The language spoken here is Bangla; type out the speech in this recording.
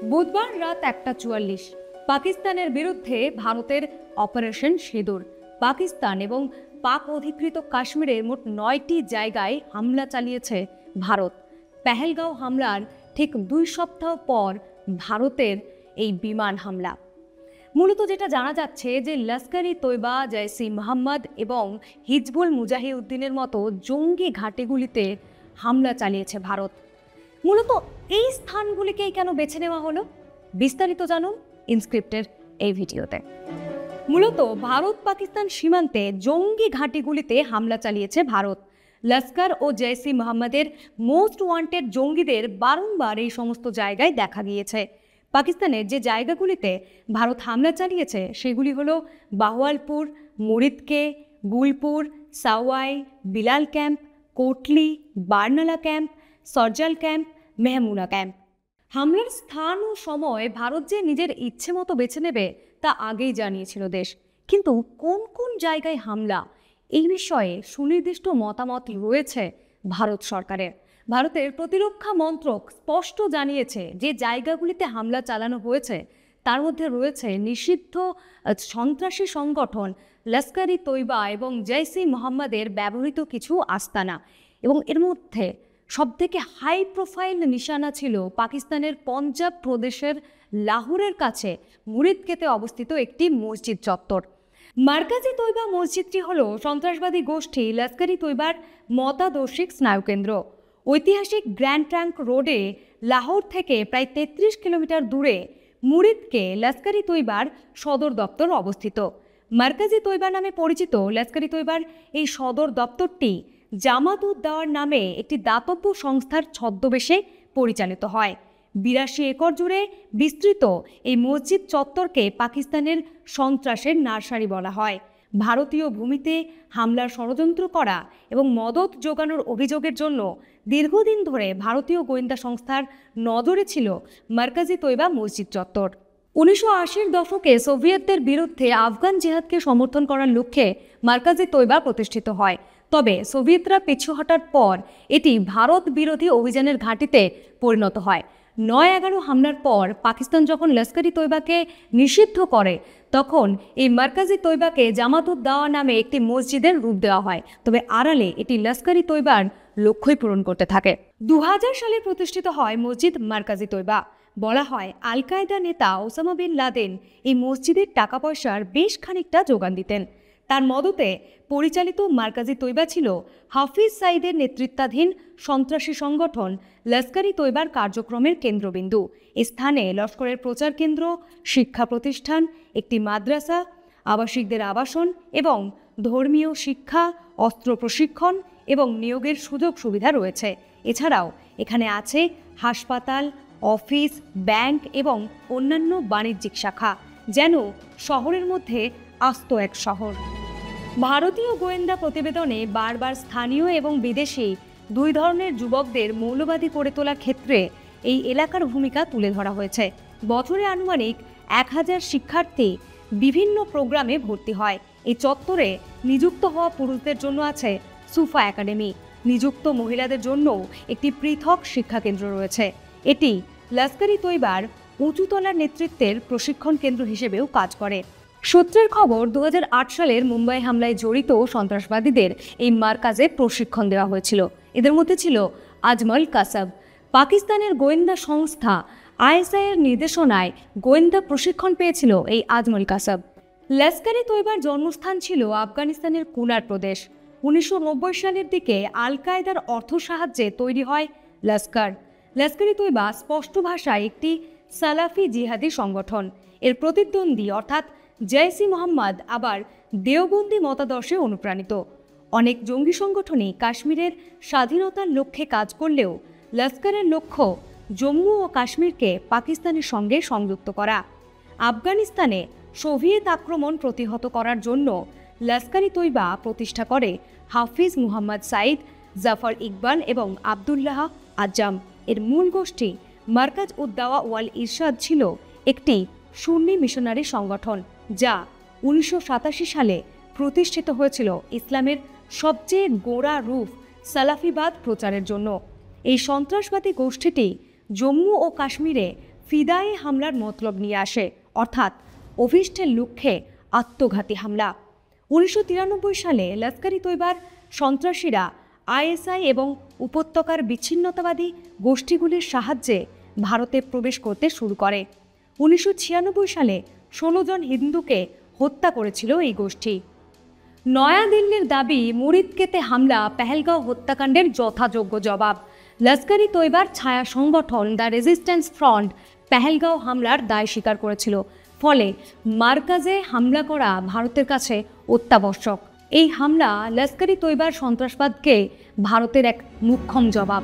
বুধবার রাত 1:44 পাকিস্তানের বিরুদ্ধে ভারতের অপারেশন সিঁদুর। পাকিস্তান এবং পাক অধিকৃত কাশ্মীরের মোট 9টি জায়গায় হামলা চালিয়েছে ভারত। পেহেলগাঁও হামলার ঠিক 2 সপ্তাহ পর ভারতের এই বিমান হামলা। মূলত যেটা জানা যাচ্ছে যে লস্কর-ই তৈবা, জৈশ-ই মোহাম্মদ এবং হিজবুল মুজাহিউদ্দিনের মতো জঙ্গি ঘাঁটিগুলিতে হামলা চালিয়েছে ভারত। মূলত এই স্থানগুলিকেই কেন বেছে নেওয়া হলো, বিস্তারিত জানুন ইনস্ক্রিপ্টের এই ভিডিওতে। মূলত ভারত পাকিস্তান সীমান্তে জঙ্গি ঘাঁটিগুলিতে হামলা চালিয়েছে ভারত। লস্কর ও জৈশ-ই মোহাম্মদের মোস্ট ওয়ান্টেড জঙ্গিদের বারংবার এই সমস্ত জায়গায় দেখা গিয়েছে। পাকিস্তানের যে জায়গাগুলিতে ভারত হামলা চালিয়েছে সেগুলি হলো Bahawalpur, Muridke, Gulpur, Sawai, Bilal camp, Kotli, Barnala camp, Sarjal camp, Mehmoona camp. হামলার স্থান ও সময় ভারত যে নিজের ইচ্ছে মতো বেছে নেবে তা আগেই জানিয়েছিল দেশ, কিন্তু কোন কোন জায়গায় হামলা এই বিষয়ে সুনির্দিষ্ট মতামত রয়েছে ভারত সরকারের। ভারতের প্রতিরক্ষা মন্ত্রক স্পষ্ট জানিয়েছে যে জায়গাগুলিতে হামলা চালানো হয়েছে তার মধ্যে রয়েছে নিষিদ্ধ সন্ত্রাসী সংগঠন লস্কর-ই তৈবা এবং জৈশ-ই মোহাম্মদের ব্যবহৃত কিছু আস্তানা, এবং এর মধ্যে সবথেকে হাই প্রোফাইল নিশানা ছিল পাকিস্তানের পঞ্জাব প্রদেশের লাহোরের কাছে মুরিদকেতে অবস্থিত একটি মসজিদ চত্বর। মার্কাজি তৈবা মসজিদটি হল সন্ত্রাসবাদী গোষ্ঠী লস্কর-ই তৈবার মতাদর্শিক স্নায়ুকেন্দ্র। ঐতিহাসিক গ্র্যান্ড ট্রাঙ্ক রোডে লাহোর থেকে প্রায় 33 কিলোমিটার দূরে মুরিদকে লস্কর-ই তৈবার সদর দপ্তর অবস্থিত। মার্কাজি তৈবা নামে পরিচিত লস্কর-ই তৈবার এই সদর দপ্তরটি জামাত-উদ-দাওয়ার নামে একটি দাতব্য সংস্থার ছদ্মবেশে পরিচালিত হয়। 82 একর জুড়ে বিস্তৃত এই মসজিদ চত্বরকে পাকিস্তানের সন্ত্রাসের নার্সারি বলা হয়। ভারতীয় ভূমিতে হামলার ষড়যন্ত্র করা এবং মদত যোগানোর অভিযোগের জন্য দীর্ঘদিন ধরে ভারতীয় গোয়েন্দা সংস্থার নজরে ছিল মার্কাজি তৈবা মসজিদ চত্বর। 1980-র দশকে সোভিয়েতদের বিরুদ্ধে আফগান জিহাদকে সমর্থন করার লক্ষ্যে মার্কাজি তৈবা প্রতিষ্ঠিত হয়। তবে সোভিয়েতরা পিছু হটার পর এটি ভারত বিরোধী অভিযানের ঘাঁটিতে পরিণত হয়। 9/11 হামলার পর পাকিস্তান যখন লস্কর-ই তৈবাকে নিষিদ্ধ করে তখন এই মার্কাজি তৈবাকে জামাত-উদ-দাওয়া নামে একটি মসজিদের রূপ দেওয়া হয়, তবে আড়ালে এটি লস্কর-ই তৈবার লক্ষ্যই পূরণ করতে থাকে। 2000 সালে প্রতিষ্ঠিত হয় মসজিদ মার্কাজি তৈবা। বলা হয় আল কায়দা নেতা ওসামা বিন লাদেন এই মসজিদের টাকা পয়সার বেশ খানিকটা যোগান দিতেন। তার মদতে পরিচালিত মার্কাজি তৈবা ছিল হাফিজ সাইদের নেতৃত্বাধীন সন্ত্রাসী সংগঠন লস্কর-ই তৈবার কার্যক্রমের কেন্দ্রবিন্দু। স্থানে লস্করের প্রচার কেন্দ্র, শিক্ষা প্রতিষ্ঠান, একটি মাদ্রাসা, আবাসিকদের আবাসন এবং ধর্মীয় শিক্ষা, অস্ত্র প্রশিক্ষণ এবং নিয়োগের সুযোগ সুবিধা রয়েছে। এছাড়াও এখানে আছে হাসপাতাল, অফিস, ব্যাংক এবং অন্যান্য বাণিজ্যিক শাখা, যেন শহরের মধ্যে আস্ত এক শহর। ভারতীয় গোয়েন্দা প্রতিবেদনে বারবার স্থানীয় এবং বিদেশি দুই ধরনের যুবকদের মৌলবাদী করে তোলার ক্ষেত্রে এই এলাকার ভূমিকা তুলে ধরা হয়েছে। বছরে আনুমানিক 1000 শিক্ষার্থী বিভিন্ন প্রোগ্রামে ভর্তি হয়। এই চত্বরে নিযুক্ত হওয়া পুরুষদের জন্য আছে সুফা একাডেমি, নিযুক্ত মহিলাদের জন্য একটি পৃথক শিক্ষাকেন্দ্র রয়েছে। এটি লস্কর-ই তৈবার উঁচুতলার নেতৃত্বের প্রশিক্ষণ কেন্দ্র হিসেবেও কাজ করে। সূত্রের খবর 2008 সালের মুম্বাই হামলায় জড়িত সন্ত্রাসবাদীদের এই মার্কাজে প্রশিক্ষণ দেওয়া হয়েছিল। এদের মধ্যে ছিল আজমল কাসাব। পাকিস্তানের গোয়েন্দা সংস্থা ISI এর নির্দেশনায় গোয়েন্দা প্রশিক্ষণ পেয়েছিল এই আজমল কাসাব। লস্কর-ই তৈবার জন্মস্থান ছিল আফগানিস্তানের কুনার প্রদেশ। 1990 সালের দিকে আল কায়দার অর্থ সাহায্যে তৈরি হয় লস্কর। লস্কর-ই তৈবা স্পষ্ট ভাষায় একটি সালাফি জিহাদি সংগঠন। এর প্রতিদ্বন্দ্বী অর্থাৎ জৈশ-ই মোহাম্মদ আবার দেওবন্দি মতাদর্শে অনুপ্রাণিত। অনেক জঙ্গি সংগঠনই কাশ্মীরের স্বাধীনতার লক্ষ্যে কাজ করলেও লস্করের লক্ষ্য জম্মু ও কাশ্মীরকে পাকিস্তানের সঙ্গে সংযুক্ত করা। আফগানিস্তানে সোভিয়েত আক্রমণ প্রতিহত করার জন্য লস্কর-ই তৈবা প্রতিষ্ঠা করে হাফিজ মুহাম্মদ সাইদ, জাফর ইকবাল এবং আবদুল্লাহ আজ্জাম। এর মূল গোষ্ঠী মার্কাজ-উদ-দাওয়া ওয়াল ইরশাদ ছিল একটি সুন্নি মিশনারি সংগঠন যা 1987 সালে প্রতিষ্ঠিত হয়েছিল ইসলামের সবচেয়ে গোড়া রূপ সালাফিবাদ প্রচারের জন্য। এই সন্ত্রাসবাদী গোষ্ঠীটি জম্মু ও কাশ্মীরে ফিদায়ে হামলার মতলব নিয়ে আসে, অর্থাৎ অভিষ্টের লক্ষ্যে আত্মঘাতী হামলা। 1993 সালে লস্কর-ই তৈবার সন্ত্রাসীরা আইএসআই এবং উপত্যকার বিচ্ছিন্নতাবাদী গোষ্ঠীগুলির সাহায্যে ভারতে প্রবেশ করতে শুরু করে। 1996 সালে 16 জন হিন্দুকে হত্যা করেছিল এই গোষ্ঠী। নয়াদিল্লির দাবি, মুরিদকেতে হামলা পেহেলগাঁও হত্যাকাণ্ডের যথাযোগ্য জবাব। লস্কর-ই তৈবার ছায়া সংগঠন দ্য রেজিস্ট্যান্স ফ্রন্ট পেহেলগাঁও হামলার দায় স্বীকার করেছিল। ফলে মার্কাজে হামলা করা ভারতের কাছে অত্যাবশ্যক। এই হামলা লস্কর-ই তৈবার সন্ত্রাসবাদকে ভারতের এক মোক্ষম জবাব।